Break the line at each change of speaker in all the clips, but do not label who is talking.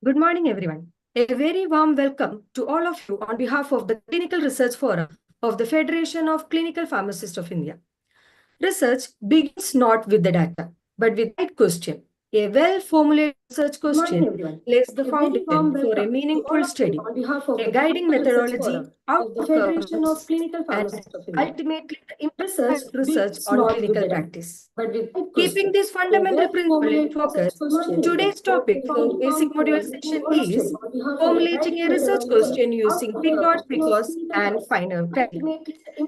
Good morning, everyone. A very warm welcome to all of you on behalf of the Clinical Research Forum of the Federation of Clinical Pharmacists of India. Research begins not with the data, but with the right question. A well-formulated research question lays the foundation for a meaningful study, a guiding methodology, outcomes, and ultimately the impact research on clinical practice. Keeping this fundamental principle in focus, today's topic for basic module session is formulating a research question using PICOT, PICOS, and final criteria,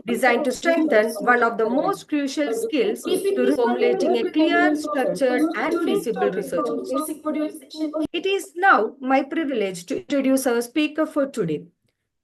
designed to strengthen one of the most crucial skills to formulating a clear, structured, and feasible research question. It is now my privilege to introduce our speaker for today.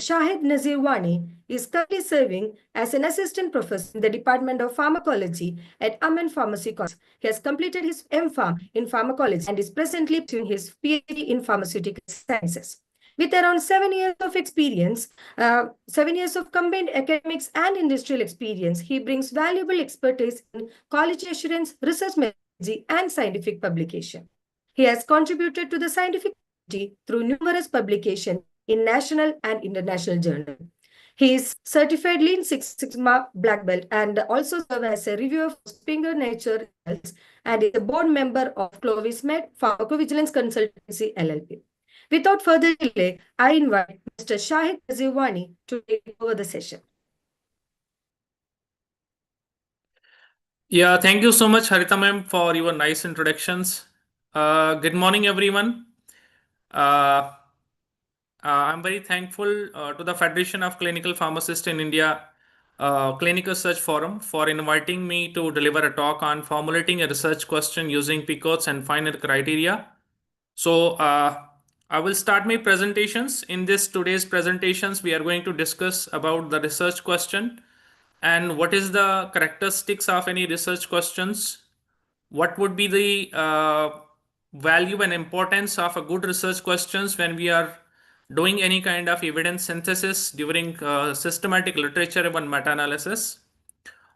Shahid Nazir Wani is currently serving as an assistant professor in the Department of Pharmacology at Aman Pharmacy College. He has completed his MPharm in pharmacology and is presently pursuing his PhD in pharmaceutical sciences. With around 7 years of experience, 7 years of combined academics and industrial experience, he brings valuable expertise in quality assurance, research methodology, and scientific publication. He has contributed to the scientific community through numerous publications in national and international journals. He is certified Lean Six Sigma Black Belt and also serves as a reviewer for Springer Nature Results and is a board member of Clovis Med Pharmacovigilance Consultancy LLP. Without further delay, I invite Mr. Shahid Nazir Wani to take over the session.
Yeah, thank you so much, Harita ma'am, for your nice introductions. Good morning, everyone. I'm very thankful to the Federation of Clinical Pharmacists in India Clinical Research Forum for inviting me to deliver a talk on formulating a research question using PICOTs and final criteria. So I will start my presentations. In today's presentations, we are going to discuss about the research question and what is the characteristics of any research questions, what would be the value and importance of a good research questions when we are doing any kind of evidence synthesis during systematic literature and meta-analysis.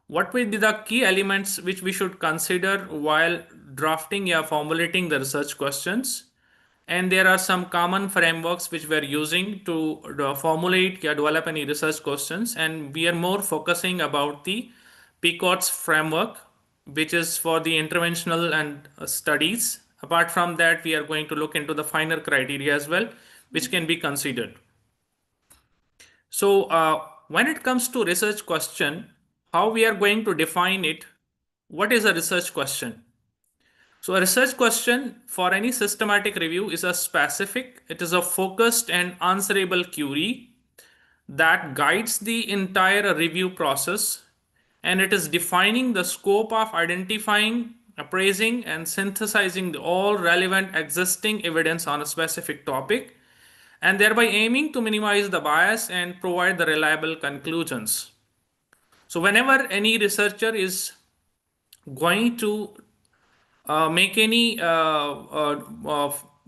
What will be the key elements which we should consider while drafting or formulating the research questions? And there are some common frameworks which we are using to formulate or develop any research questions. And we are more focusing about the PICOTS framework, which is for the interventional and studies. Apart from that, we are going to look into the finer criteria as well, which can be considered. So when it comes to research question, how we are going to define it? What is a research question? So a research question for any systematic review is a specific, it is a focused and answerable query that guides the entire review process, and it is defining the scope of identifying, appraising, and synthesizing all relevant existing evidence on a specific topic, and thereby aiming to minimize the bias and provide the reliable conclusions. So whenever any researcher is going to make any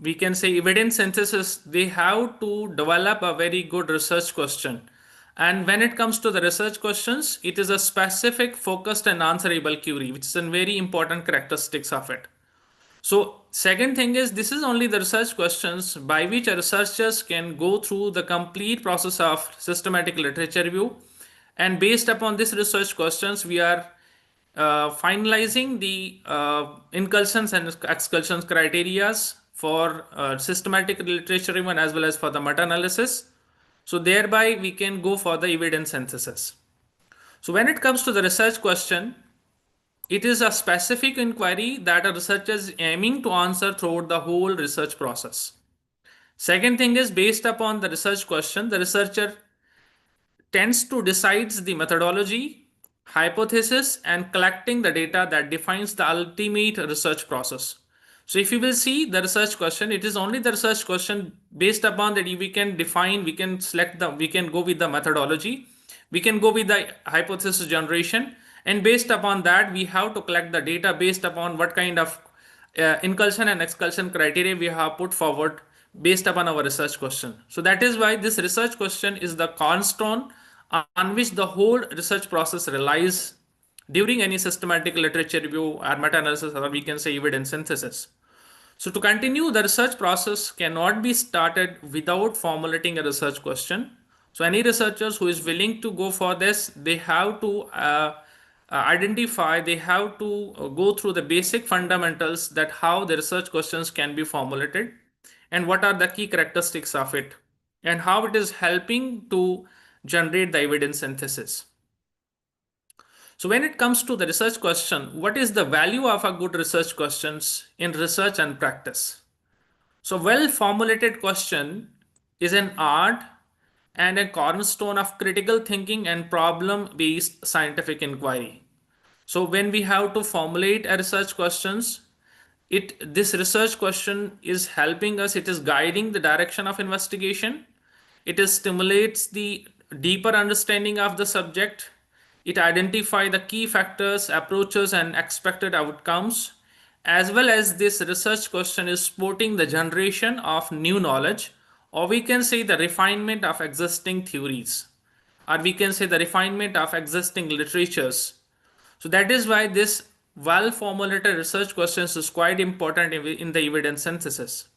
we can say evidence synthesis, they have to develop a very good research question. And when it comes to the research questions, it is a specific, focused, and answerable query, which is a very important characteristics of it. So second thing is, this is only the research questions by which a researchers can go through the complete process of systematic literature review. And based upon this research questions, we are finalizing the incursions and excursions criteria for systematic literature review as well as for the meta-analysis. So thereby we can go for the evidence synthesis. So when it comes to the research question, it is a specific inquiry that a researcher is aiming to answer throughout the whole research process. Second thing is, based upon the research question, the researcher tends to decide the methodology, hypothesis, and collecting the data that defines the ultimate research process. So if you will see the research question, it is only the research question. Based upon that, we can define, we can select we can go with the methodology, we can go with the hypothesis generation, and based upon that, we have to collect the data based upon what kind of incursion and excursion criteria we have put forward based upon our research question. So that is why this research question is the cornerstone on which the whole research process relies during any systematic literature review or meta-analysis, or we can say evidence synthesis. So to continue, the research process cannot be started without formulating a research question. So any researchers who is willing to go for this, they have to identify, they have to go through the basic fundamentals that how the research questions can be formulated and what are the key characteristics of it and how it is helping to generate the evidence synthesis. So when it comes to the research question, what is the value of a good research questions in research and practice? So well formulated question is an art and a cornerstone of critical thinking and problem based scientific inquiry. So when we have to formulate a research questions, this research question is helping us, it is guiding the direction of investigation, it is stimulates the deeper understanding of the subject, it identify the key factors, approaches and expected outcomes, as well as this research question is supporting the generation of new knowledge, or we can say the refinement of existing theories, or we can say the refinement of existing literatures. So that is why this well formulated research questions is quite important in the evidence synthesis.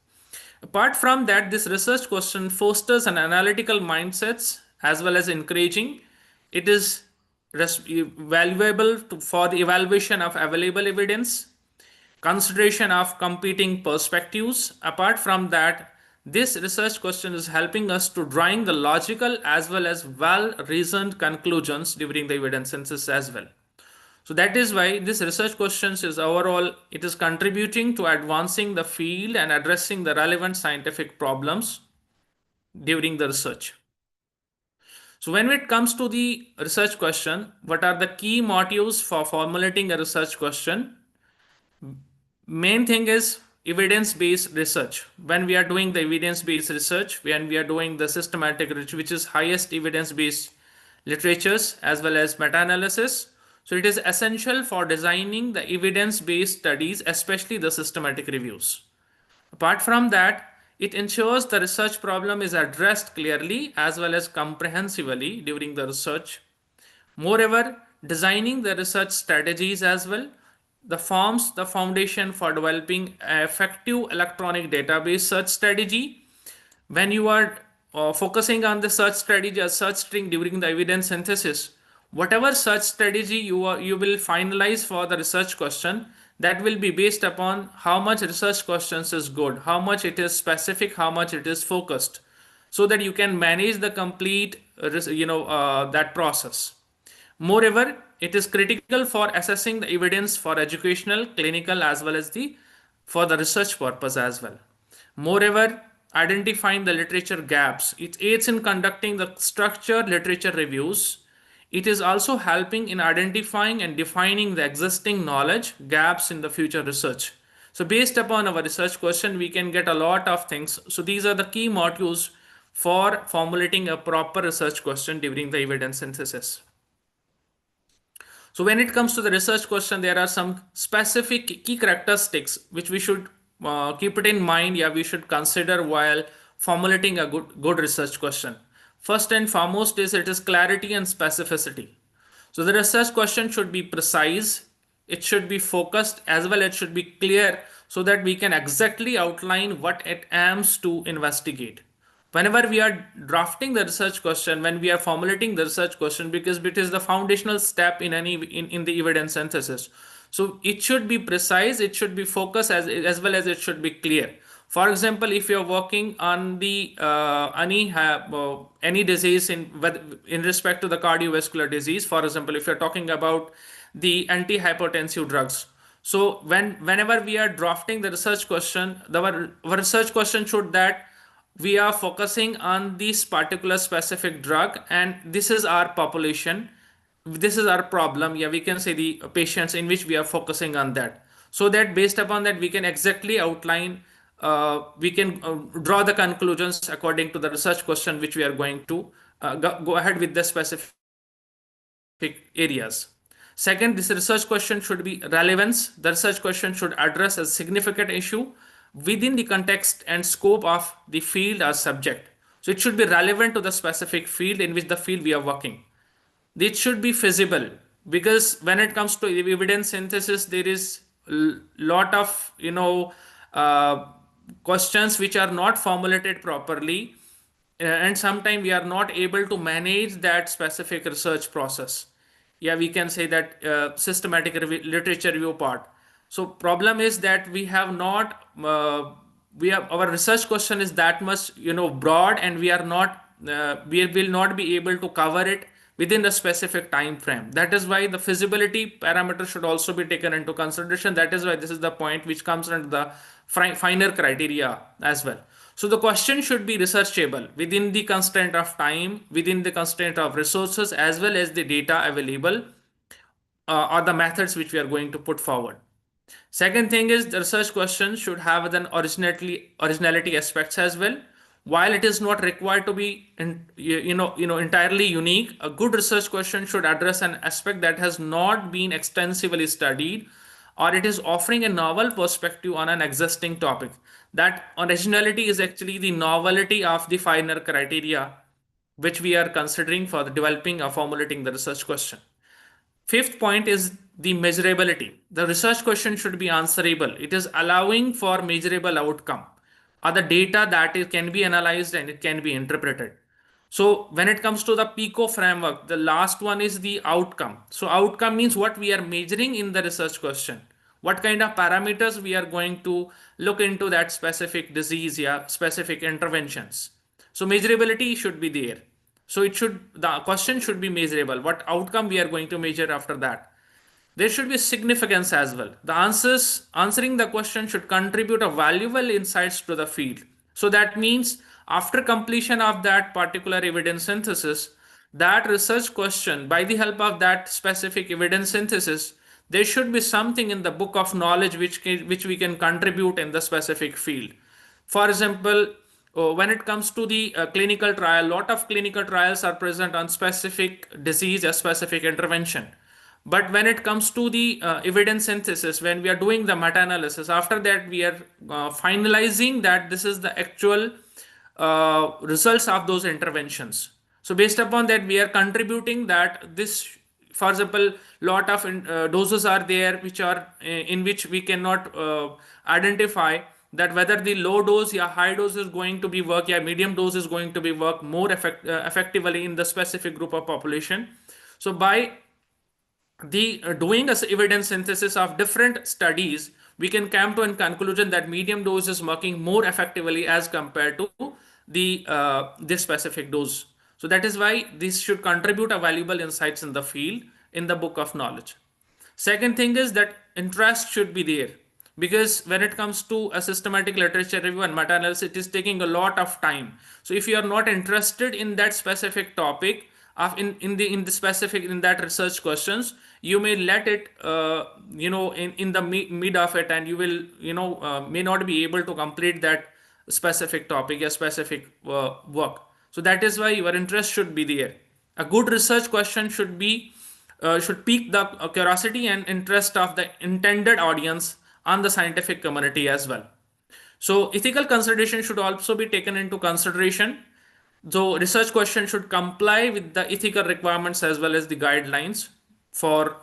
Apart from that, this research question fosters an analytical mindsets as well as encouraging. It is valuable for the evaluation of available evidence, consideration of competing perspectives. Apart from that, this research question is helping us to drawing the logical as well as well reasoned conclusions during the evidence synthesis as well. So that is why this research questions is overall, it is contributing to advancing the field and addressing the relevant scientific problems during the research. So when it comes to the research question, what are the key motives for formulating a research question? Main thing is evidence based research. When we are doing the evidence based research, when we are doing the systematic research, which is highest evidence based literatures as well as meta analysis, so it is essential for designing the evidence based studies, especially the systematic reviews. Apart from that, it ensures the research problem is addressed clearly as well as comprehensively during the research. Moreover, designing the research strategies as well, the forms the foundation for developing an effective electronic database search strategy. When you are focusing on the search strategy or search string during the evidence synthesis, whatever search strategy you will finalize for the research question, that will be based upon how much research questions is good, how much it is specific, how much it is focused, so that you can manage the complete that process. Moreover, it is critical for assessing the evidence for educational, clinical, as well as the for the research purpose as well. Moreover, identifying the literature gaps. It aids in conducting the structured literature reviews. It is also helping in identifying and defining the existing knowledge gaps in the future research. So based upon our research question, we can get a lot of things. So these are the key modules for formulating a proper research question during the evidence synthesis. So when it comes to the research question, there are some specific key characteristics which we should keep it in mind. Yeah, we should consider while formulating a good research question. First and foremost is it is clarity and specificity. So the research question should be precise, it should be focused as well, it should be clear so that we can exactly outline what it aims to investigate. Whenever we are drafting the research question, when we are formulating the research question, because it is the foundational step in in the evidence synthesis, so it should be precise, it should be focused as well as it should be clear. For example, if you're working on the any disease in respect to the cardiovascular disease, for example, if you're talking about the antihypertensive drugs, so whenever we are drafting the research question, our research question should that we are focusing on this particular specific drug and this is our population, this is our problem, yeah, we can say the patients in which we are focusing on that, so that based upon that we can exactly outline, we can draw the conclusions according to the research question which we are going to go ahead with the specific areas. Second, this research question should be relevance. The research question should address a significant issue within the context and scope of the field or subject. So it should be relevant to the specific field in which the field we are working. It should be feasible, because when it comes to evidence synthesis, there is lot of uh, questions which are not formulated properly, and sometimes we are not able to manage that specific research process. Yeah, we can say that systematic literature review part. So problem is that we have not we have our research question is that much broad, and we are not we will not be able to cover it within the specific time frame. That is why the feasibility parameter should also be taken into consideration. That is why this is the point which comes under the finer criteria as well. So the question should be researchable within the constraint of time, within the constraint of resources, as well as the data available, or the methods which we are going to put forward. Second thing is the research question should have an originality aspects as well. While it is not required to be entirely unique, a good research question should address an aspect that has not been extensively studied, or it is offering a novel perspective on an existing topic. That originality is actually the novelty of the finer criteria which we are considering for the developing or formulating the research question. Fifth point is the measurability. The research question should be answerable. It is allowing for measurable outcome or the data that it can be analyzed and it can be interpreted. So when it comes to the PICO framework, the last one is the outcome. So outcome means what we are measuring in the research question. What kind of parameters we are going to look into that specific disease, yeah, specific interventions. So measurability should be there. So the question should be measurable. What outcome we are going to measure after that? There should be significance as well. The answering the question should contribute a valuable insights to the field. So that means after completion of that particular evidence synthesis, that research question, by the help of that specific evidence synthesis, there should be something in the book of knowledge which we can contribute in the specific field. For example, when it comes to the clinical trial, lot of clinical trials are present on specific disease, a specific intervention. But when it comes to the evidence synthesis, when we are doing the meta-analysis, after that we are finalizing that this is the actual results of those interventions. So based upon that, we are contributing that this, for example, lot of doses are there which are in which we cannot identify that whether the low dose or high dose is going to be work, or medium dose is going to be work more effectively in the specific group of population. So by the doing a evidence synthesis of different studies, we can come to a conclusion that medium dose is working more effectively as compared to the this specific dose. So that is why this should contribute a valuable insights in the field, in the book of knowledge. Second thing is that interest should be there, because when it comes to a systematic literature review and meta-analysis, it is taking a lot of time. So if you are not interested in that specific topic of in the specific in that research questions, you may let it in the mid of it, and you will may not be able to complete that specific topic, a specific work. So that is why your interest should be there. A good research question should pique the curiosity and interest of the intended audience and the scientific community as well. So ethical consideration should also be taken into consideration. So research question should comply with the ethical requirements as well as the guidelines for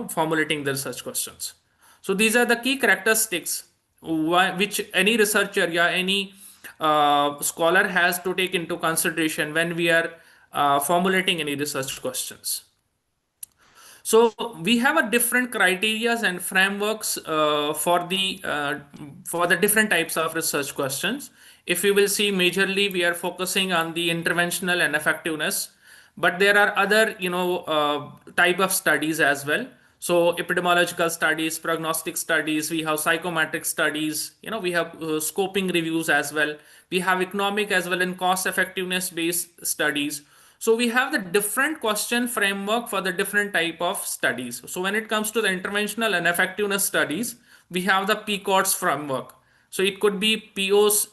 formulating the research questions. So these are the key characteristics which any researcher or any scholar has to take into consideration when we are formulating any research questions. So we have a different criterias and frameworks for the different types of research questions. If you will see, majorly we are focusing on the interventional and effectiveness, but there are other type of studies as well. So epidemiological studies, prognostic studies, we have psychometric studies, we have scoping reviews as well. We have economic as well and cost effectiveness based studies. So we have the different question framework for the different type of studies. So when it comes to the interventional and effectiveness studies, we have the PICOTS framework. So it could be PICOTS,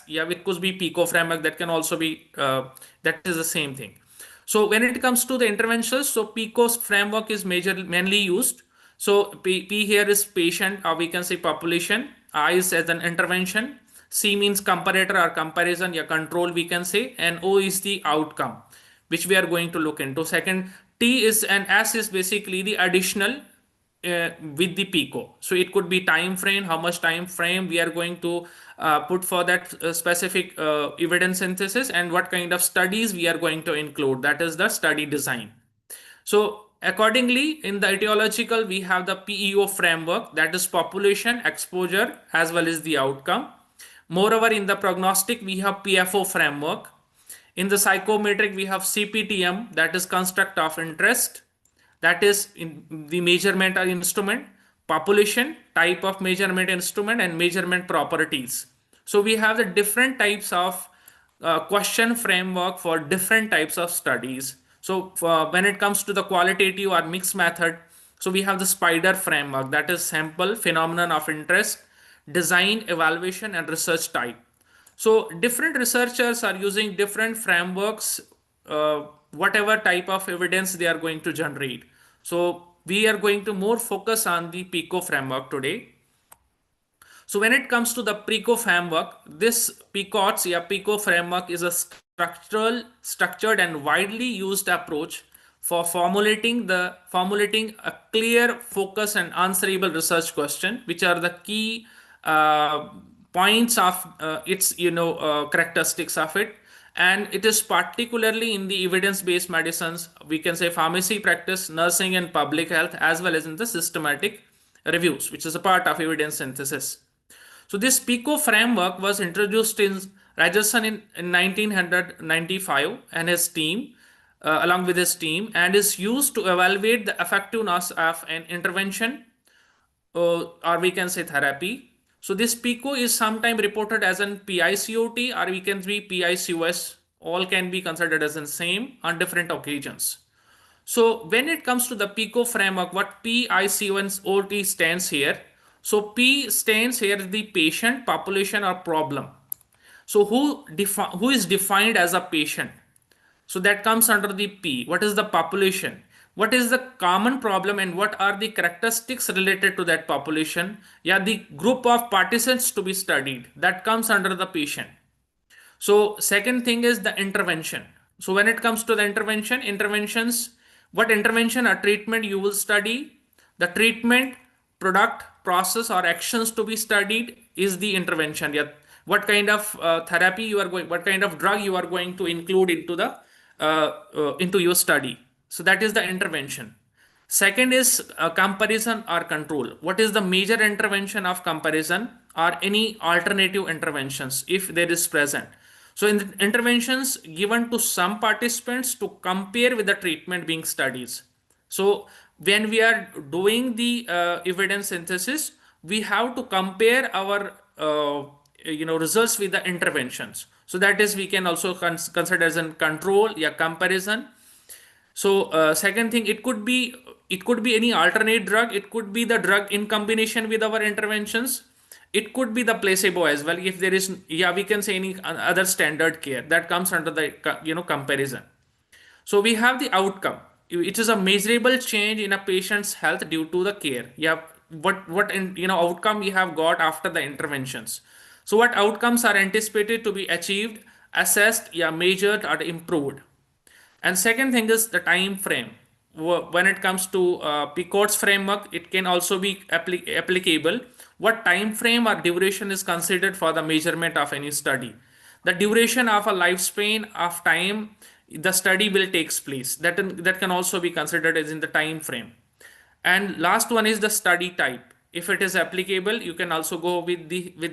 yeah, it could be PICO framework. That can also be that is the same thing. So when it comes to the interventions, so PICO's framework is mainly used. So P here is patient, or we can say population. I is as an intervention. C means comparator or comparison, yeah, control we can say, and O is the outcome, which we are going to look into. Second, T is and S is basically the additional with the PICO. So it could be time frame, how much time frame we are going to put for that specific evidence synthesis, and what kind of studies we are going to include. That is the study design. So accordingly, in the etiological, we have the PEO framework, that is population, exposure, as well as the outcome. Moreover, in the prognostic, we have PFO framework. In the psychometric, we have CPTM, that is construct of interest, that is in the measurement or instrument, population, type of measurement instrument, and measurement properties. So we have the different types of question framework for different types of studies. So when it comes to the qualitative or mixed method, so we have the spider framework, that is sample, phenomenon of interest, design, evaluation, and research type. So different researchers are using different frameworks, whatever type of evidence they are going to generate. So we are going to more focus on the PICO framework today. So when it comes to the PICO framework, this PICOTS, yeah, PICO framework is a structured and widely used approach for formulating a clear, focus, and answerable research question, which are the key points of its characteristics of it. And it is particularly in the evidence-based medicines, we can say pharmacy practice, nursing, and public health, as well as in the systematic reviews, which is a part of evidence synthesis. So this PICO framework was introduced in Rajasthan in 1995 and his team, along with his team, and is used to evaluate the effectiveness of an intervention, or we can say therapy. So this PICO is sometimes reported as an PICOT, or we can be PICOS. All can be considered as the same on different occasions. So when it comes to the PICO framework, what PICOT stands here? So P stands here the patient, population, or problem. So who is defined as a patient? So that comes under the P. What is the population? What is the common problem, and what are the characteristics related to that population? Yeah, the group of participants to be studied. That comes under the patient. So second thing is the intervention. So when it comes to the interventions, what intervention or treatment you will study, the treatment, product, process, or actions to be studied is the intervention. Yeah, what kind of therapy you are going, what kind of drug you are going to include into the into your study. So that is the intervention. Second is comparison or control. What is the major intervention of comparison or any alternative interventions if there is present? So in the interventions given to some participants to compare with the treatment being studied. So when we are doing the evidence synthesis, we have to compare our results with the interventions. So that is we can also consider as a control, yeah, comparison. So second thing, it could be any alternate drug. It could be the drug in combination with our interventions. It could be the placebo as well. If there is, yeah, we can say any other standard care that comes under the comparison. So we have the outcome. It is a measurable change in a patient's health due to the care. Yeah, what outcome we have got after the interventions. So what outcomes are anticipated to be achieved, assessed, yeah, measured, or improved. And second thing is the time frame. When it comes to PICOT's framework, it can also be applicable. What time frame or duration is considered for the measurement of any study? The duration of a lifespan of time the study will takes place. That can also be considered as in the time frame. And last one is the study type. If it is applicable, you can also go with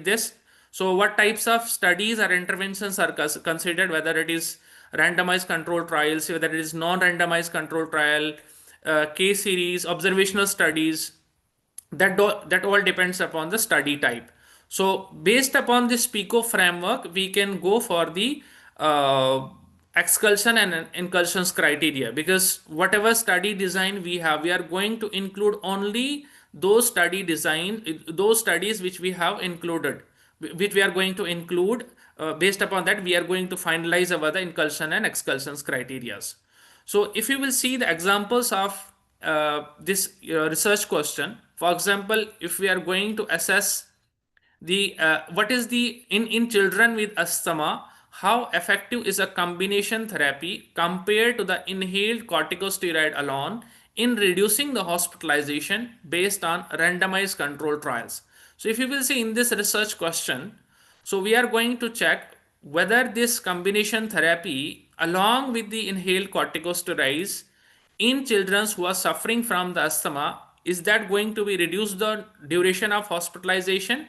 this. So what types of studies or interventions are considered, whether it is randomized control trials, whether it is non-randomized control trial, case series, observational studies, that all depends upon the study type. So based upon this PICO framework, we can go for the exclusion and inclusions criteria, because whatever study design we have, we are going to include only those those studies which we have included, which we are going to include. Based upon that, we are going to finalize our the inclusion and exclusions criterias. So if you will see the examples of this research question, for example, if we are going to assess the what is the in children with asthma, how effective is a combination therapy compared to the inhaled corticosteroid alone in reducing the hospitalization based on randomized control trials. So if you will see in this research question, so we are going to check whether this combination therapy along with the inhaled corticosteroids in children who are suffering from the asthma, is that going to be reduce the duration of hospitalization,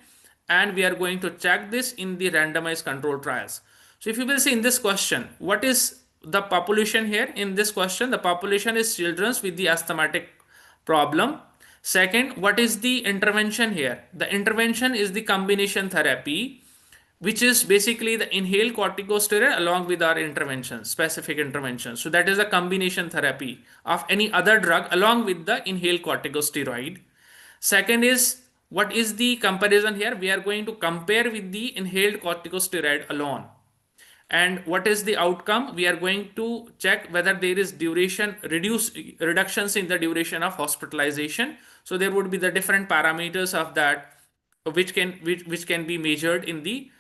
and we are going to check this in the randomized control trials. So if you will see in this question, what is the population here? In this question, the population is children with the asthmatic problem. Second, what is the intervention here? The intervention is the combination therapy, which is basically the inhaled corticosteroid along with our intervention, specific intervention. So that is a combination therapy of any other drug along with the inhaled corticosteroid. Second is, what is the comparison here? We are going to compare with the inhaled corticosteroid alone. And what is the outcome? We are going to check whether there is reductions in the duration of hospitalization. So there would be the different parameters of that, which can be measured in the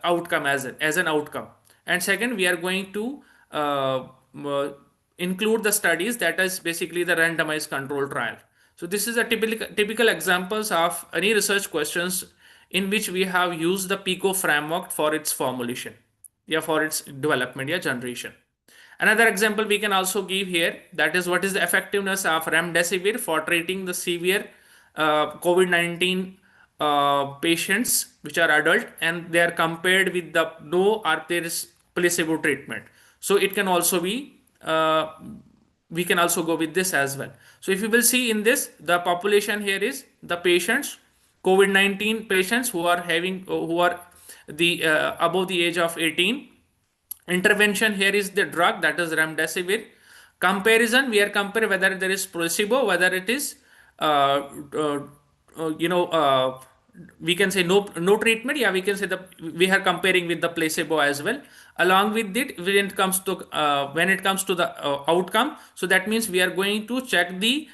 outcome as an outcome. And second, we are going to include the studies, that is basically the randomized control trial. So this is a typical examples of any research questions in which we have used the PICO framework for its formulation, for its development, generation. Another example we can also give here, that is what is the effectiveness of remdesivir for treating the severe COVID-19 patients which are adult, and they are compared with the no or there is placebo treatment. So it can also be, we can also go with this as well. So if you will see in this, the population here is the patients, COVID-19 patients who are the above the age of 18. Intervention here is the drug, that is remdesivir. Comparison, we are comparing whether there is placebo, whether it is we can say no treatment. We can say we are comparing with the placebo as well. Along with it, when it comes to the outcome, so that means we are going to check the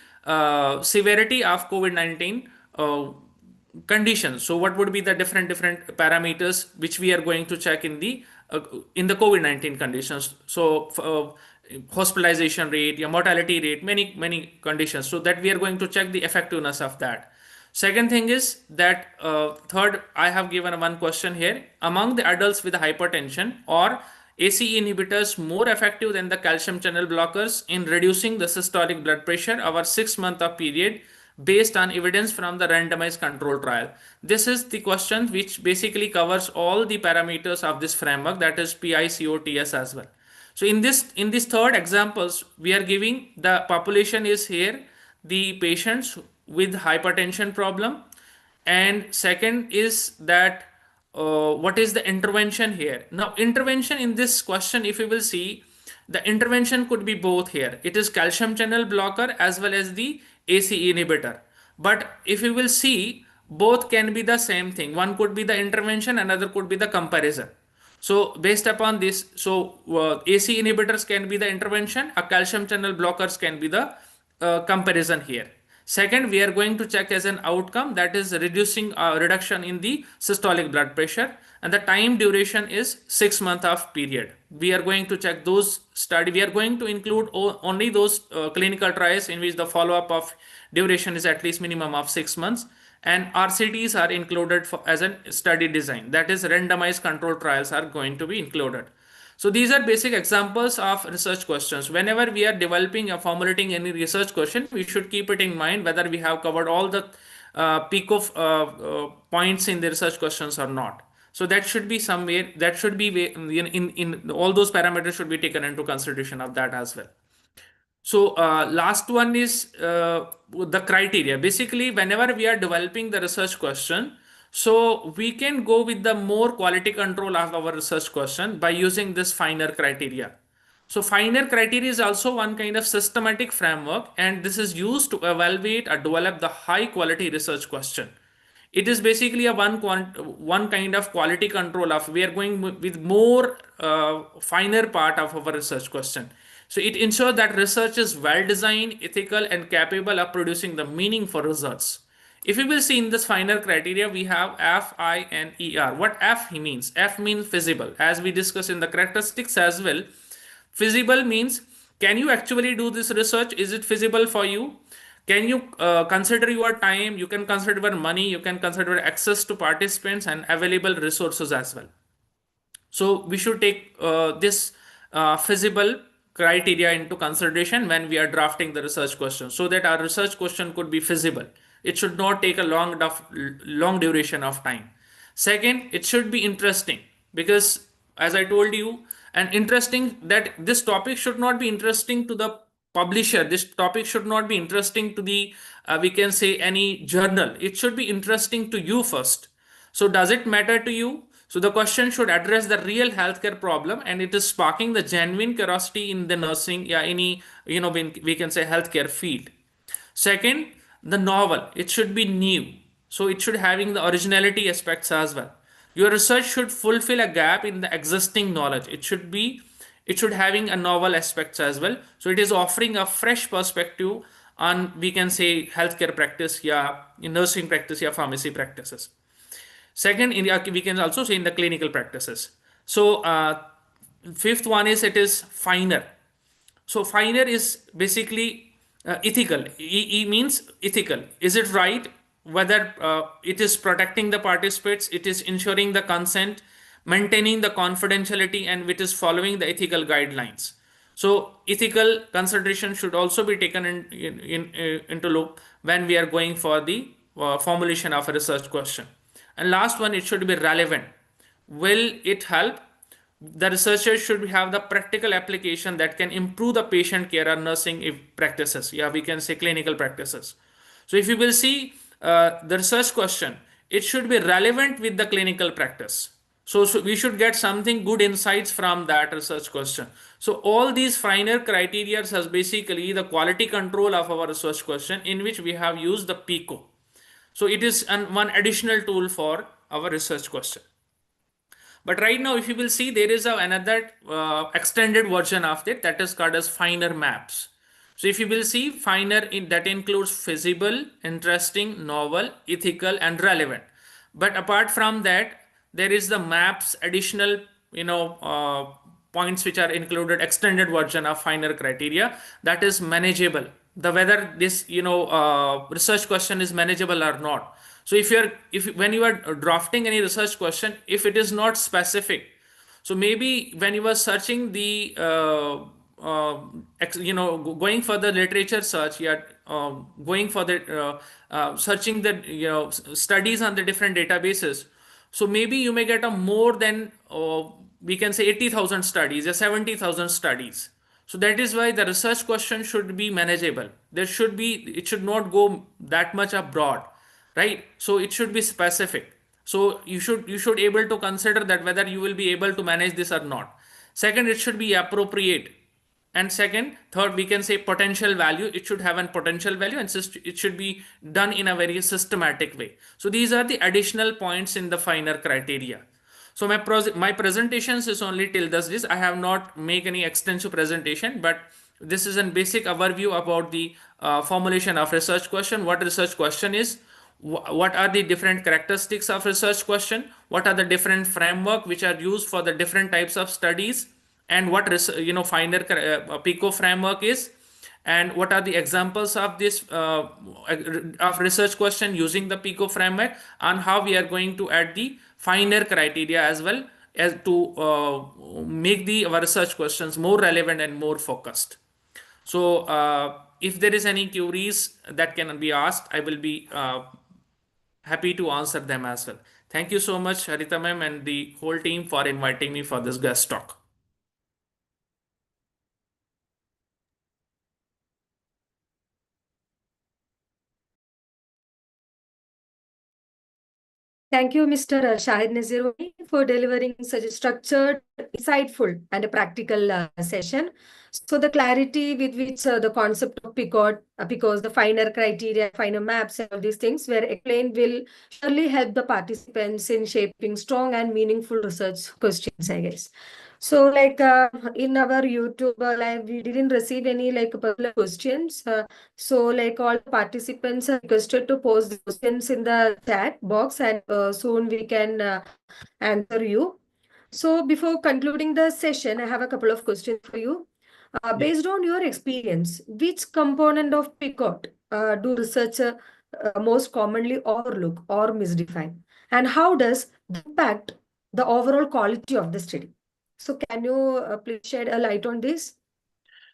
severity of COVID-19 conditions. So what would be the different parameters which we are going to check in the COVID-19 conditions? So hospitalization rate, mortality rate, many conditions. So that we are going to check the effectiveness of that. Second thing is that third, I have given one question here. Among the adults with hypertension, or ACE inhibitors more effective than the calcium channel blockers in reducing the systolic blood pressure over 6 month of period based on evidence from the randomized control trial? This is the question which basically covers all the parameters of this framework, that is PICOTS as well. So in this third examples, we are giving the population is here, the patients with hypertension problem, and second is that what is the intervention here? Now intervention in this question, if you will see, the intervention could be both here. It is calcium channel blocker as well as the ACE inhibitor. But if you will see, both can be the same thing. One could be the intervention, another could be the comparison. So based upon this, ACE inhibitors can be the intervention, a calcium channel blockers can be the comparison here. Second, we are going to check as an outcome, that is reduction in the systolic blood pressure, and the time duration is 6 month of period. We are going to check those study. We are going to include only those clinical trials in which the follow-up of duration is at least minimum of 6 months, and RCTs are included as a study design, that is randomized control trials are going to be included. So these are basic examples of research questions. Whenever we are developing or formulating any research question, we should keep it in mind whether we have covered all the peak of points in the research questions or not. So that should be somewhere, that should be in all those parameters should be taken into consideration of that as well. So last one is the criteria. Basically, whenever we are developing the research question, so we can go with the more quality control of our research question by using this finer criteria. So finer criteria is also one kind of systematic framework, and this is used to evaluate or develop the high quality research question. It is basically a one kind of quality control of, we are going with more finer part of our research question. So it ensures that research is well designed, ethical, and capable of producing the meaningful results. If you will see in this finer criteria, we have F, I, and ER. What F means? F means feasible. As we discussed in the characteristics as well, feasible means Can you actually do this research? Is it feasible for you? Can you consider your time? You can consider your money. You can consider access to participants and available resources as well. So we should take this feasible criteria into consideration when we are drafting the research question, so that our research question could be feasible. It should not take a long duration of time. Second, it should be interesting, because as I told you, and interesting, that this topic should not be interesting to the publisher. This topic should not be interesting to the we can say any journal. It should be interesting to you first. So does it matter to you? So the question should address the real healthcare problem, and it is sparking the genuine curiosity in the nursing, yeah, any, we can say healthcare field. Second, the novel. It should be new. So it should having the originality aspects as well. Your research should fulfill a gap in the existing knowledge. It should having a novel aspects as well. So it is offering a fresh perspective on, we can say, healthcare practice, yeah, in nursing practice, yeah, pharmacy practices. Second, we can also say in the clinical practices. So fifth one is, it is finer. So finer is basically ethical. E means ethical. Is it right? Whether it is protecting the participants, it is ensuring the consent, maintaining the confidentiality, and it is following the ethical guidelines. So ethical consideration should also be taken into loop when we are going for the formulation of a research question. And last one, it should be relevant. Will it help? The researchers should have the practical application that can improve the patient care or nursing practices. Yeah, we can say clinical practices. So if you will see the research question, it should be relevant with the clinical practice. So we should get something good insights from that research question. So all these finer criteria has basically the quality control of our research question, in which we have used the PICO. So it is one additional tool for our research question. But right now, if you will see, there is another extended version of it, that is called as finer maps. So if you will see, finer that includes feasible, interesting, novel, ethical, and relevant. But apart from that, there is the maps additional, points which are included, extended version of finer criteria, that is manageable. The whether this research question is manageable or not. So if when you are drafting any research question, if it is not specific, so maybe when you are searching the going for the literature search, you are going for the searching the studies on the different databases. So maybe you may get a more than we can say 80,000 studies or 70,000 studies. So that is why the research question should be manageable. It should not go that much abroad, right? So it should be specific. So you should able to consider that whether you will be able to manage this or not. Second, it should be appropriate. And third, we can say potential value. It should have a potential value, and it should be done in a very systematic way. So these are the additional points in the finer criteria. So my presentations is only till this. I have not make any extensive presentation, but this is a basic overview about the formulation of research question, what research question is, what are the different characteristics of research question, what are the different framework which are used for the different types of studies, and what finer PICO framework is, and what are the examples of this of research question using the PICO framework, and how we are going to add the finer criteria as well as to make our research questions more relevant and more focused. So if there is any queries that can be asked, I will be happy to answer them as well. Thank you so much, Harita ma'am, and the whole team for inviting me for this guest talk.
Thank you, Mr. Shahid Nazirwani, for delivering such a structured, insightful, and a practical session. So the clarity with which the concept of PICOT, because the finer criteria, finer maps, and all these things were explained will surely help the participants in shaping strong and meaningful research questions, I guess. So in our YouTube live, we didn't receive any particular questions. So all participants are requested to post the questions in the chat box, and soon we can answer you. So before concluding the session, I have a couple of questions for you. Based on your experience, which component of PICOT do researchers most commonly overlook or misdefine? And how does that impact the overall quality of the study? So can you please shed a light on this?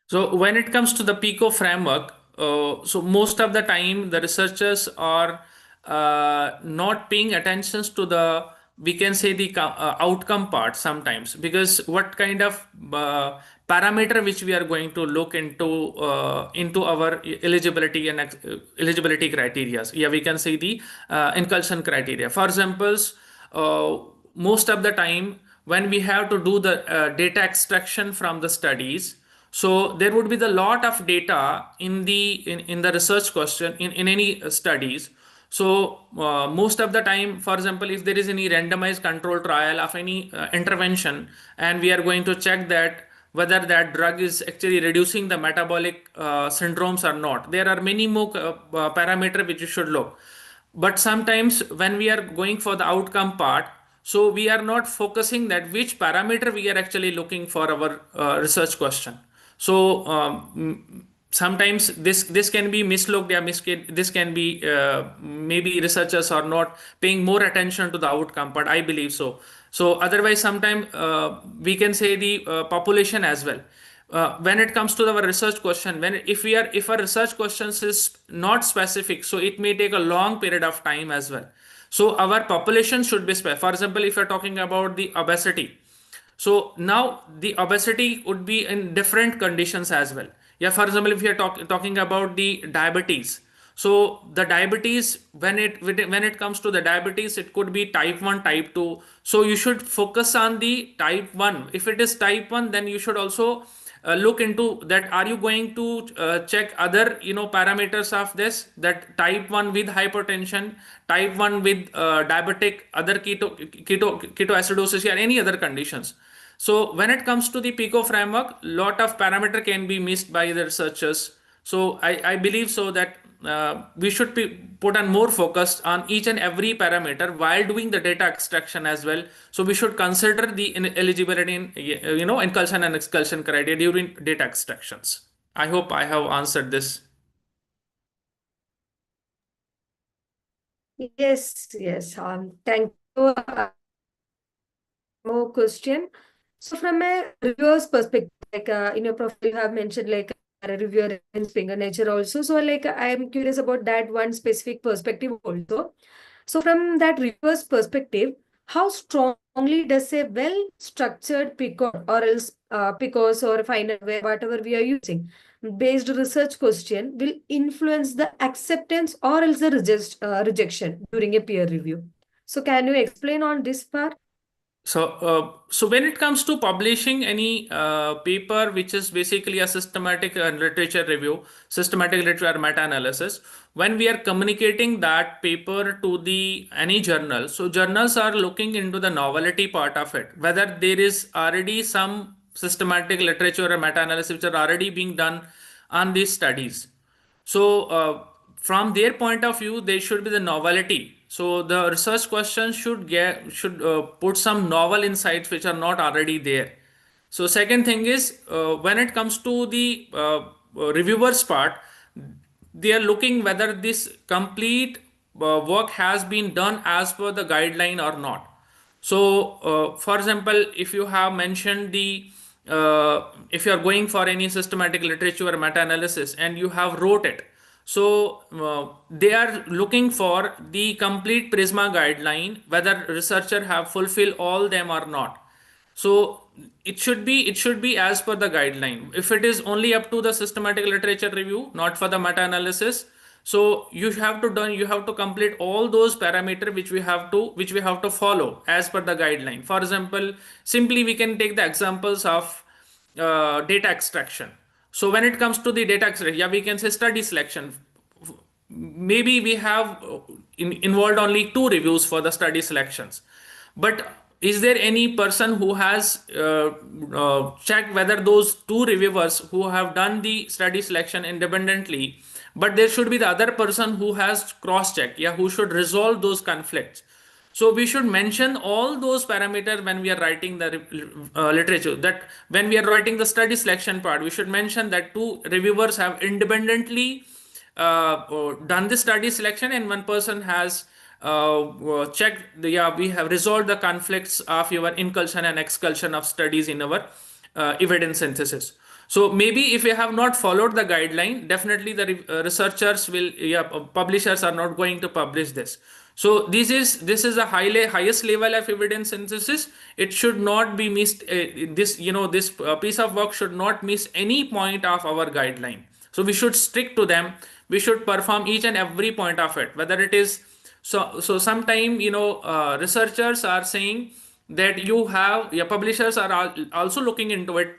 So when it comes to the PICO framework, so most of the time the researchers are not paying attention to the, we can say, the outcome part sometimes, because what kind of parameter which we are going to look into our eligibility and eligibility criteria. Yeah, we can say the inclusion criteria. For examples, uh, most of the time when we have to do the data extraction from the studies, so there would be the lot of data in the research question in any studies. So most of the time, for example, if there is any randomized control trial of any intervention, and we are going to check that whether that drug is actually reducing the metabolic syndromes or not, there are many more parameter which you should look. But sometimes when we are going for the outcome part, so we are not focusing that which parameter we are actually looking for our research question. So sometimes this can be mislooked, yeah, this can be maybe researchers are not paying more attention to the outcome, but I believe so. So otherwise sometimes we can say the population as well. When it comes to our research question, when if our research questions is not specific, so it may take a long period of time as well. So our population should be for example, if you're talking about the obesity, so now the obesity would be in different conditions as well. Yeah, for example, if you're talking about the diabetes, so the diabetes, when it comes to the diabetes, it could be type 1, type 2. So you should focus on the type 1. If it is type 1, then you should also look into that. Are you going to check other parameters of this, that type 1 with hypertension, type 1 with diabetic, other ketoacidosis, or any other conditions? So when it comes to the PICO framework, lot of parameter can be missed by the researchers. So I believe so that we should be put on more focus on each and every parameter while doing the data extraction as well. So we should consider the eligibility in, inclusion and exclusion criteria during data extractions. I hope I have answered this.
Yes, yes. Thank you. More question. So from a reviewer's perspective, like in your profile, you have mentioned like a reviewer in finger nature also. So like I'm curious about that one specific perspective also. So from that reviewer's perspective, how strongly does a well-structured PICOT or else PICOS or final whatever we are using based research question will influence the acceptance or else the rejection during a peer review? So can you explain on this part?
So when it comes to publishing any paper, which is basically a systematic literature review, systematic literature meta-analysis, when we are communicating that paper to the any journal, so journals are looking into the novelty part of it, whether there is already some systematic literature or meta-analysis which are already being done on these studies. So, from their point of view, there should be the novelty. So the research questions should put some novel insights which are not already there. So second thing is when it comes to the reviewers part, they are looking whether this complete work has been done as per the guideline or not. So, for example, if you have mentioned if you are going for any systematic literature or meta-analysis and you have wrote it, so they are looking for the complete Prisma guideline, whether researcher have fulfilled all them or not. So it should be as per the guideline. If it is only up to the systematic literature review, not for the meta-analysis, so you have to complete all those parameters which we have to follow as per the guideline. For example, simply we can take the examples of data extraction. So when it comes to the data extraction, yeah, we can say study selection. Maybe we have involved only two reviews for the study selections, but is there any person who has checked whether those two reviewers who have done the study selection independently, but there should be the other person who has cross checked, yeah, who should resolve those conflicts. So we should mention all those parameters when we are writing the literature. That when we are writing the study selection part, we should mention that two reviewers have independently done the study selection, and one person has checked yeah, we have resolved the conflicts of your inclusion and exclusion of studies in our evidence synthesis. So maybe if you have not followed the guideline, definitely the researchers will, yeah, publishers are not going to publish this. So this is a highest level of evidence synthesis. It should not be missed. This piece of work should not miss any point of our guideline. So we should stick to them. We should perform each and every point of it. Whether it is so sometime researchers are saying that your publishers are also looking into it,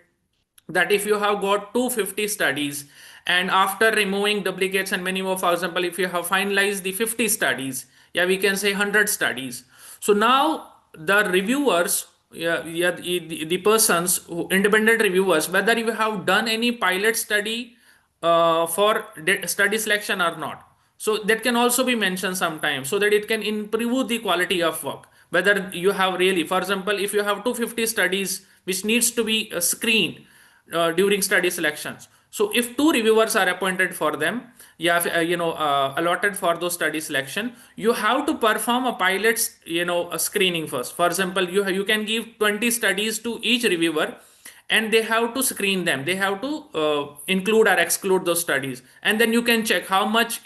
that if you have got 250 studies and after removing duplicates and many more, for example, if you have finalized the 50 studies, yeah, we can say 100 studies. So now the reviewers, the persons who independent reviewers, whether you have done any pilot study for study selection or not, so that can also be mentioned sometimes, so that it can improve the quality of work. Whether you have really, for example, if you have 250 studies which needs to be screened during study selections, so if two reviewers are appointed for them, yeah, allotted for those study selection, you have to perform a pilot a screening first. For example, you can give 20 studies to each reviewer, and they have to screen them. They have to include or exclude those studies, and then you can check how much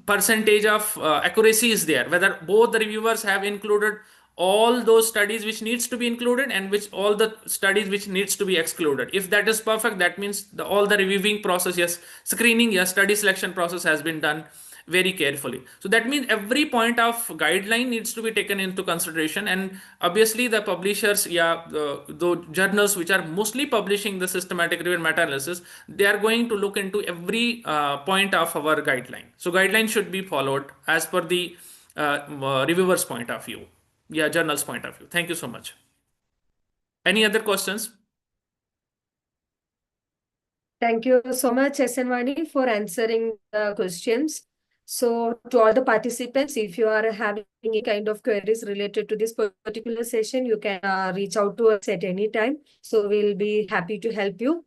percentage of accuracy is there, whether both the reviewers have included all those studies which needs to be included and which all the studies which needs to be excluded. If that is perfect, that means all the reviewing process, yes, screening, yes, study selection process has been done very carefully. So that means every point of guideline needs to be taken into consideration, and obviously the publishers, yeah, the journals which are mostly publishing the systematic review and meta-analysis, they are going to look into every point of our guideline. So guideline should be followed as per the reviewer's point of view, yeah, journal's point of view. Thank you so much. Any other questions?
Thank you so much, SN Vani, for answering the questions. So to all the participants, if you are having any kind of queries related to this particular session, you can reach out to us at any time. So we'll be happy to help you.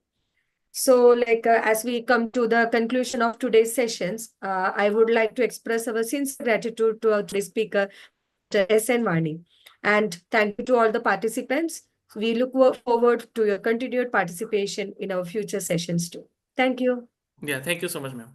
So as we come to the conclusion of today's sessions, I would like to express our sincere gratitude to our today's speaker, Dr. SN Vani. And thank you to all the participants. We look forward to your continued participation in our future sessions too. Thank you.
Yeah, thank you so much, ma'am.